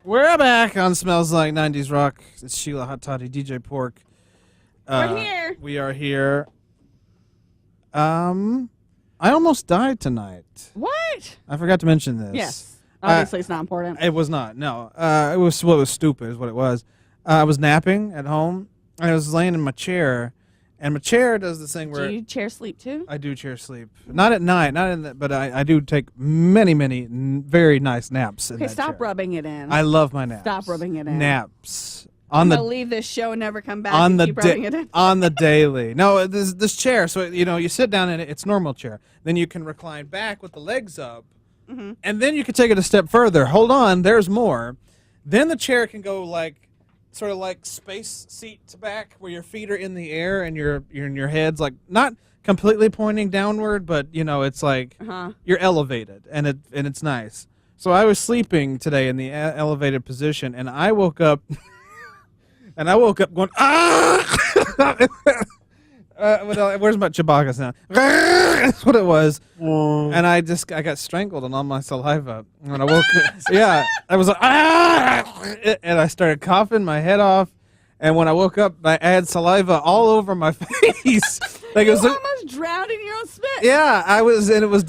We're back on Smells Like 90's Rock. It's Shiela, Hot Toddy, DJ P.O.R.C. We're here. We are here. I almost died tonight. What? I forgot to mention this. Yes. Obviously, it's not important. It was not. No. It was stupid is what it was. I was napping at home. I was laying in my chair, and my chair does this thing where Do you chair sleep too? I do chair sleep. Not at night, but I do take many very nice naps in Okay, that stop chair. rubbing it in. I love my naps. Stop rubbing it in. Naps. I'm gonna leave this show and never come back on and the keep rubbing it in. on the daily. No, this chair. So you sit down in it. It's normal chair. Then you can recline back with the legs up, and then you can take it a step further. Hold on, there's more. Then the chair can go sort of like space seat to back, where your feet are in the air and your head's like not completely pointing downward, but it's like you're elevated, and it's nice. So I was sleeping today in the elevated position, and I woke up. And I woke up going, ah! Where's my Chewbacca sound? That's what it was. And I got strangled on all my saliva. And when I woke up, yeah, I was like, ah! And I started coughing my head off. And when I woke up, I had saliva all over my face. Like you almost drowned in your own spit. Yeah, I was, and it was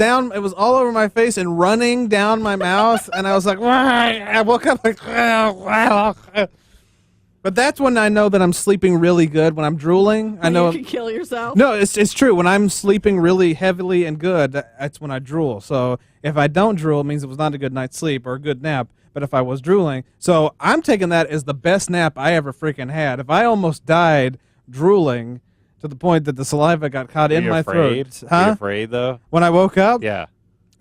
all over my face and running down my mouth. And I was like, I woke up like, But that's when I know that I'm sleeping really good. When I'm drooling, I know you can kill yourself. No, it's true. When I'm sleeping really heavily and good, that's when I drool. So if I don't drool, it means it was not a good night's sleep or a good nap. But if I was drooling, so I'm taking that as the best nap I ever freaking had. If I almost died drooling to the point that the saliva got caught in my throat. Were you afraid though? When I woke up? Yeah.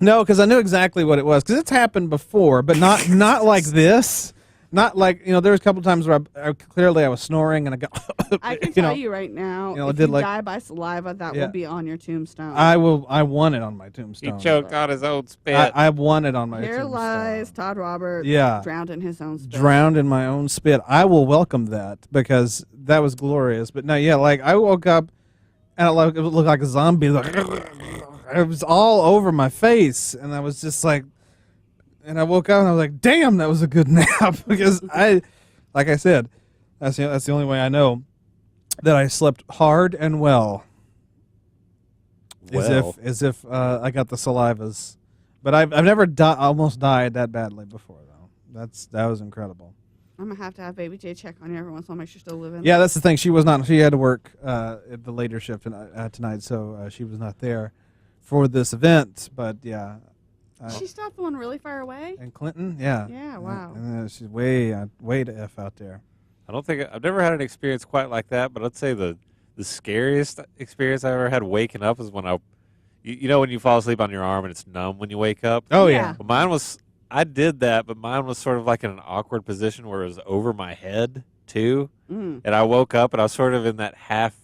No, because I knew exactly what it was. Because it's happened before, but not like this. Not like, there was a couple times where I clearly was snoring and I got, I can tell you right now, if you die by saliva, that will be on your tombstone. I want it on my tombstone. He choked on his own spit. I want it on my tombstone. Here lies Todd Roberts, drowned in his own spit. Drowned in my own spit. I will welcome that because that was glorious. But no, I woke up and it looked like a zombie. It was all over my face and I was just like, and I woke up and I was like, damn, that was a good nap. Because like I said, that's the only way I know that I slept hard and well. As if I got the salivas. But I've never almost died that badly before, though. That was incredible. I'm going to have Baby J check on you every once in a while, make sure you're still living. Yeah, that's the thing. She had to work at the later shift tonight, so she was not there for this event. But, yeah. She stopped the one really far away? In Clinton? Yeah. Yeah, wow. And she's way to F out there. I've never had an experience quite like that, but I'd say the scariest experience I ever had waking up is when when you fall asleep on your arm and it's numb when you wake up? Oh, yeah. But I did that, but mine was sort of like in an awkward position where it was over my head, too. And I woke up and I was sort of in that half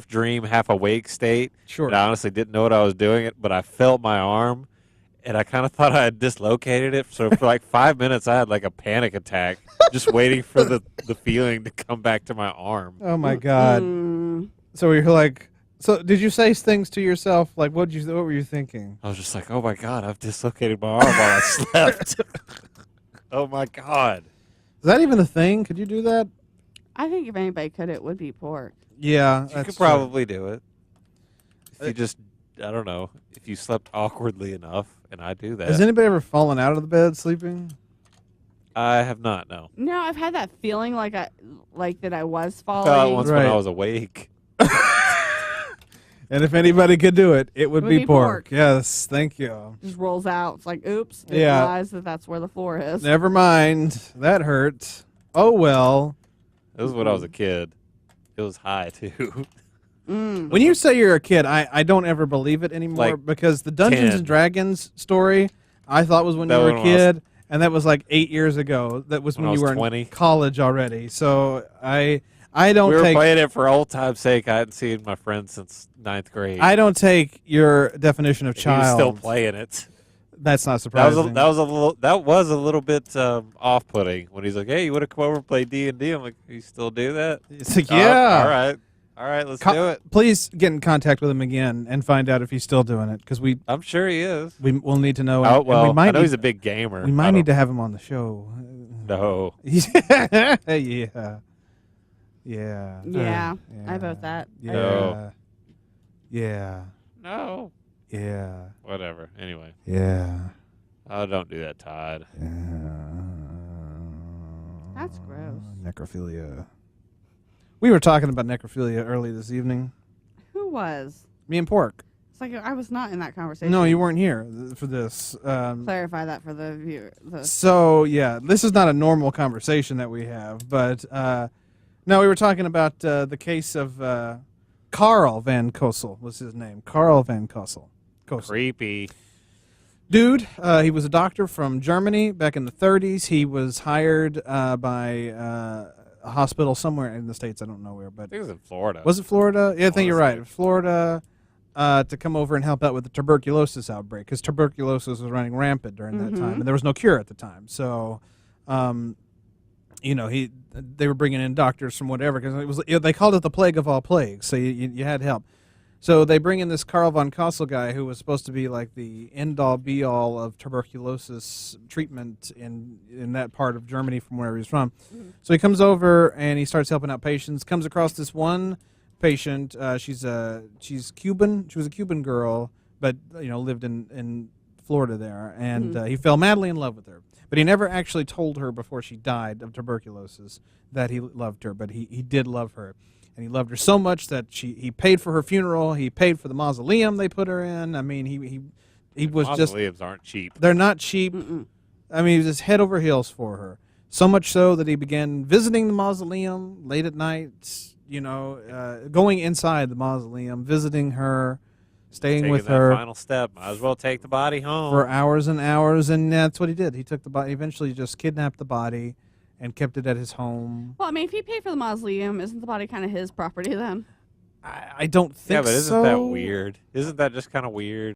dream, half awake state. Sure. And I honestly didn't know what I was doing, but I felt my arm, and I kind of thought I had dislocated it. So for like 5 minutes, I had like a panic attack, just waiting for the feeling to come back to my arm. Oh my God! So you're like, did you say things to yourself? Like, what were you thinking? I was just like, oh my God, I've dislocated my arm while I slept. Oh my God! Is that even a thing? Could you do that? I think if anybody could, it would be P.O.R.C. Yeah, you could probably do it. If you I don't know, if you slept awkwardly enough, and I do that. Has anybody ever fallen out of the bed sleeping? I have not, no. No, I've had that feeling like that I was I falling. felt once when I was awake. And if anybody could do it, it would be P.O.R.C. Yes, thank you. Just rolls out. It's like, oops. It Yeah. realized that's where the floor is. Never mind. That hurt. Oh, well. This was when I was a kid. It was high, too. When you say you're a kid, I don't ever believe it anymore because the Dungeons and Dragons story I thought was when you were a kid, and that was like 8 years ago. That was when you were 20. in college already. So I don't We were take playing it for old time's sake. I hadn't seen my friend since 9th grade. I don't take your definition of He was child. still playing it. That's not surprising. That was a little bit off-putting when he's like, "Hey, you want to come over and play D&D?" I'm like, "You still do that?" It's like, yeah. All right. All right, let's do it. Please get in contact with him again and find out if he's still doing it, because I'm sure he is. We'll need to know. Oh, well, and we I know he's a big gamer. We might need to have him on the show. No. Yeah. Yeah. I vote that. Yeah. No. Yeah. No. Yeah. Whatever. Anyway. Yeah. Oh, don't do that, Todd. Yeah. That's gross. Necrophilia. We were talking about necrophilia early this evening. Who was? Me and Pork. It's like I was not in that conversation. No, you weren't here for this. Clarify that for the viewer. So, yeah, this is not a normal conversation that we have, but no, we were talking about the case of Carl Van Cosel was his name. Carl Van Cosel. Creepy. Dude, he was a doctor from Germany back in the 30s. He was hired by a hospital somewhere in the States. I don't know where, but I think it was in Florida. Was it Florida? Yeah, I think you're right. Florida, to come over and help out with the tuberculosis outbreak, because tuberculosis was running rampant during that time, and there was no cure at the time. So, you know, they were bringing in doctors from whatever, because they called it the plague of all plagues. So you had help. So they bring in this Carl von Cosel guy who was supposed to be like the end-all, be-all of tuberculosis treatment in that part of Germany from where he's from. So he comes over and he starts helping out patients. Comes across this one patient. She's Cuban. She was a Cuban girl, but lived in Florida there. And he fell madly in love with her. But he never actually told her before she died of tuberculosis that he loved her. But he did love her. And he loved her so much that he paid for her funeral. He paid for the mausoleum they put her in. I mean, he was just... Mausoleums aren't cheap. They're not cheap. I mean, he was just head over heels for her. So much so that he began visiting the mausoleum late at night, going inside the mausoleum, visiting her, staying with her. Final step. Might as well take the body home. For hours and hours, and that's what he did. He took the body, eventually just kidnapped the body, and kept it at his home. Well, I mean, if he paid for the mausoleum, isn't the body kind of his property then? I don't think so. Yeah, but isn't that weird? Isn't that just kind of weird?